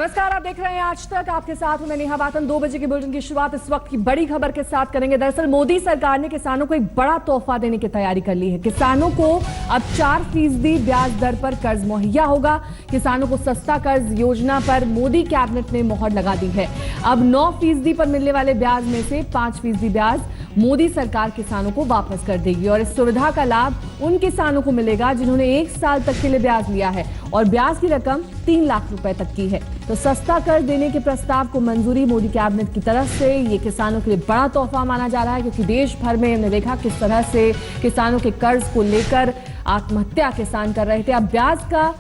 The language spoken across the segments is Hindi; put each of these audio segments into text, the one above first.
नमस्कार, आप देख रहे हैं आज तक। आपके साथ हूं मैं नेहा बातन। 2 बजे के बुलेटिन की शुरुआत इस वक्त की बड़ी खबर के साथ करेंगे। दरअसल मोदी सरकार ने किसानों को एक बड़ा तोहफा देने की तैयारी कर ली है। किसानों को अब 4% ब्याज दर पर कर्ज मुहैया होगा। किसानों को सस्ता कर्ज योजना पर मोदी कैबिनेट ने मोहर लगा दी है। अब 9% पर मिलने वाले ब्याज में से 5% ब्याज मोदी सरकार किसानों को वापस कर देगी और इस सुविधा का लाभ उन किसानों को मिलेगा जिन्होंने 1 साल तक के लिए ब्याज लिया है और ब्याज की रकम 3 लाख रुपए तक की है। तो सस्ता कर्ज देने के प्रस्ताव को मंजूरी मोदी कैबिनेट की तरफ से। ये किसानों के लिए बड़ा तोहफा माना जा रहा है क्योंकि देश भर में हमने देखा किस तरह से किसानों के कर्ज को लेकर आत्महत्या किसान कर रहे थे। अब ब्याज का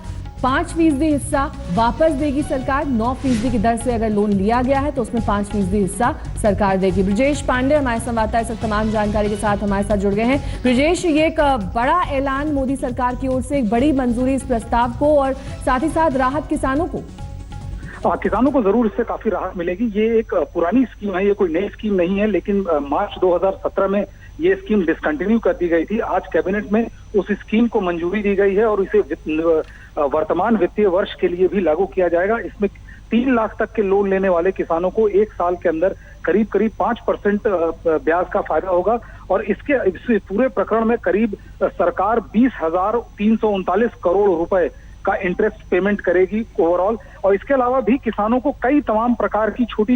5% हिस्सा वापस देगी सरकार। 9% की दर से अगर लोन लिया गया है तो उसमें 5% हिस्सा सरकार देगी। ब्रिजेश पांडे हमारे संवाददाता इस वक्त तमाम जानकारी के साथ हमारे साथ जुड़ गए हैं। ब्रिजेश, ये एक बड़ा ऐलान मोदी सरकार की ओर से, एक बड़ी मंजूरी इस प्रस्ताव को और साथ ही साथ राहत किसानों को। किसानों को जरूर इससे काफी राहत मिलेगी। ये एक पुरानी स्कीम है, ये कोई नई स्कीम नहीं है, लेकिन मार्च 2017 में ये स्कीम डिसकंटिन्यू कर दी गई थी। आज कैबिनेट में उस स्कीम को मंजूरी दी गई है और इसे वर्तमान वित्तीय वर्ष के लिए भी लागू किया जाएगा। इसमें 3 लाख तक के लोन लेने वाले किसानों को 1 साल के अंदर करीब 5% ब्याज का फायदा होगा और इसके पूरे प्रकरण में करीब सरकार 20,339 करोड़ रुपए का इंटरेस्ट पेमेंट करेगी ओवरऑल। और इसके अलावा भी किसानों को कई तमाम प्रकार की छोटी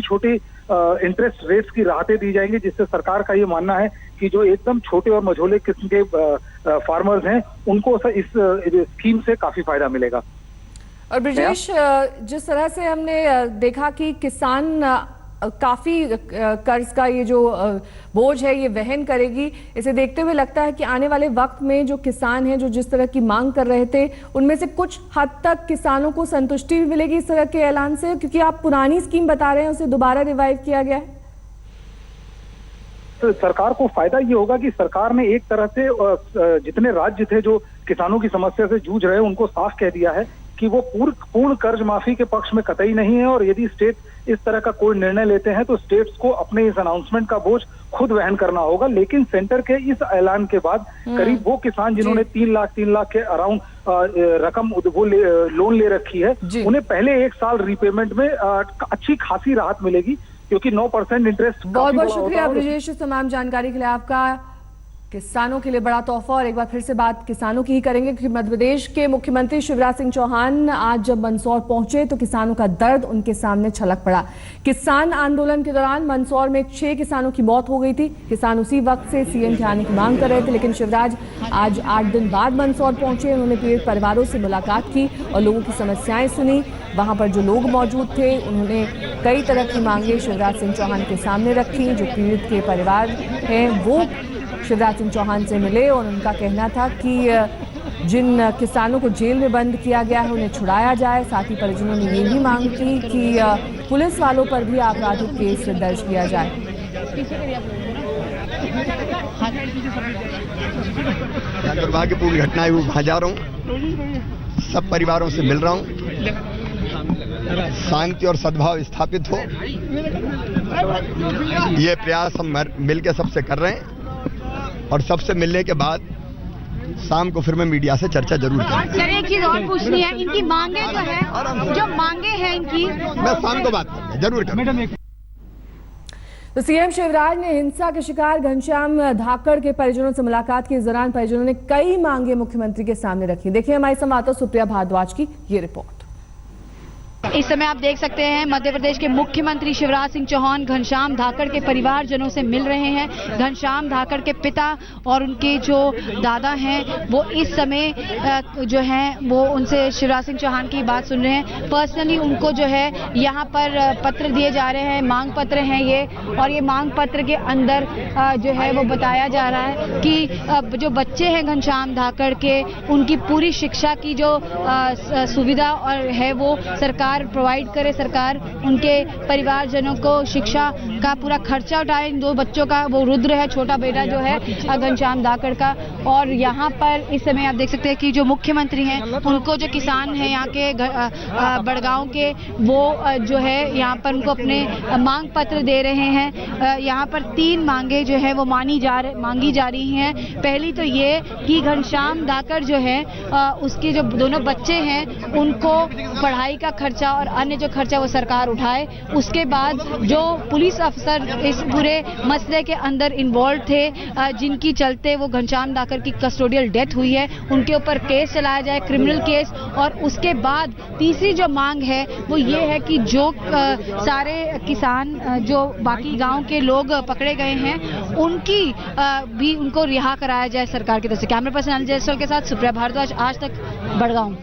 इंटरेस्ट रेट्स की राहतें दी जाएंगी, जिससे सरकार का ये मानना है कि जो एकदम छोटे और मझोले किस्म के फार्मर्स हैं उनको इस स्कीम से काफी फायदा मिलेगा। और ब्रिजेश, जिस तरह से हमने देखा कि किसान काफी कर्ज का ये जो बोझ है ये वहन करेगी, इसे देखते हुए लगता है कि आने वाले वक्त में जो किसान हैं जो जिस तरह की मांग कर रहे थे उनमें से कुछ हद तक किसानों को संतुष्टि भी मिलेगी इस तरह के ऐलान से, क्योंकि आप पुरानी स्कीम बता रहे हैं उसे दोबारा रिवाइव किया गया है। तो सरकार को फायदा ये होगा कि सरकार ने एक तरह से जितने राज्य थे जो किसानों की समस्या से जूझ रहे हैं उनको साफ कह दिया है कि वो पूर्ण कर्ज माफी के पक्ष में कतई नहीं है और यदि स्टेट इस तरह का कोई निर्णय लेते हैं तो स्टेट्स को अपने इस अनाउंसमेट का बोझ खुद वहन करना होगा। लेकिन सेंटर के इस ऐलान के बाद करीब वो किसान जिन्होंने 3 लाख के अराउंड रकम वो लोन ले रखी है उन्हें पहले 1 साल रीपेमेंट में अच्छी खासी राहत मिलेगी क्योंकि 9% इंटरेस्ट। बहुत बहुत शुक्रिया ब्रिजेश तमाम जानकारी के लिए आपका। किसानों के लिए बड़ा तोहफा। और एक बार फिर से बात किसानों की ही करेंगे क्योंकि मध्य प्रदेश के मुख्यमंत्री शिवराज सिंह चौहान आज जब मंदसौर पहुंचे तो किसानों का दर्द उनके सामने छलक पड़ा। किसान आंदोलन के दौरान मंदसौर में 6 किसानों की मौत हो गई थी। किसान उसी वक्त से सीएम के आने की मांग कर रहे थे, लेकिन शिवराज आज 8 दिन बाद मंदसौर पहुंचे। उन्होंने पीड़ित परिवारों से मुलाकात की और लोगों की समस्याएं सुनी। वहां पर जो लोग मौजूद थे उन्होंने कई तरह की मांगे शिवराज सिंह चौहान के सामने रखी। जो पीड़ित के परिवार हैं वो शिवराज सिंह चौहान से मिले और उनका कहना था कि जिन किसानों को जेल में बंद किया गया है उन्हें छुड़ाया जाए। साथ ही परिजनों ने ये भी मांग की कि पुलिस वालों पर भी आपराधिक केस दर्ज किया जाए। दुर्भाग्यपूर्ण घटना है, वो वहाँ जा रहा हूँ, सब परिवारों से मिल रहा हूँ, शांति और सद्भाव स्थापित हो, ये प्रयास हम मिलकर सबसे कर रहे हैं और सबसे मिलने के बाद शाम को फिर मैं मीडिया से चर्चा जरूर करूंगा। सर, एक चीज और पूछनी है, इनकी मांगे जो मांगे हैं इनकी, मैं शाम को बात करूंगा, जरूर करूंगा। तो सीएम शिवराज ने हिंसा के शिकार घनश्याम धाकड़ के परिजनों से मुलाकात की। इस दौरान परिजनों ने कई मांगे मुख्यमंत्री के सामने रखी। देखिए हमारी संवाददाता सुप्रिया भारद्वाज की ये रिपोर्ट। इस समय आप देख सकते हैं मध्य प्रदेश के मुख्यमंत्री शिवराज सिंह चौहान घनश्याम धाकड़ के परिवारजनों से मिल रहे हैं। घनश्याम धाकड़ के पिता और उनके जो दादा हैं वो इस समय जो हैं वो उनसे शिवराज सिंह चौहान की बात सुन रहे हैं। पर्सनली उनको जो है यहाँ पर पत्र दिए जा रहे हैं, मांग पत्र हैं ये, और ये मांग पत्र के अंदर जो है वो बताया जा रहा है कि जो बच्चे हैं घनश्याम धाकड़ के, उनकी पूरी शिक्षा की जो सुविधा और है वो सरकार प्रोवाइड करे। सरकार उनके परिवारजनों को शिक्षा का पूरा खर्चा उठाए। इन 2 बच्चों का, वो रुद्र है छोटा बेटा जो है घनश्याम धाकड़ का। और यहाँ पर इस समय आप देख सकते हैं कि जो मुख्यमंत्री हैं उनको जो किसान हैं यहाँ के बड़गांव के, वो जो है यहाँ पर उनको अपने मांग पत्र दे रहे हैं। यहाँ पर 3 मांगे जो है वो मांगी जा रही हैं। पहली तो ये कि घनश्याम धाकड़ जो है उसके जो दोनों बच्चे हैं उनको पढ़ाई का खर्चा और अन्य जो खर्चा वो सरकार उठाए। उसके बाद जो पुलिस अफसर इस पूरे मसले के अंदर इन्वॉल्व थे, जिनकी चलते वो घनश्याम धाकड़ की कस्टोडियल डेथ हुई है, उनके ऊपर केस चलाया जाए, क्रिमिनल केस। और उसके बाद तीसरी जो मांग है वो ये है कि जो सारे किसान जो बाकी गांव के लोग पकड़े गए हैं उनकी भी उनको रिहा कराया जाए सरकार की तरफ से। कैमरा पर्सन अनिल जायसवाल के साथ सुप्रिया भारद्वाज, आज तक, बड़गांव।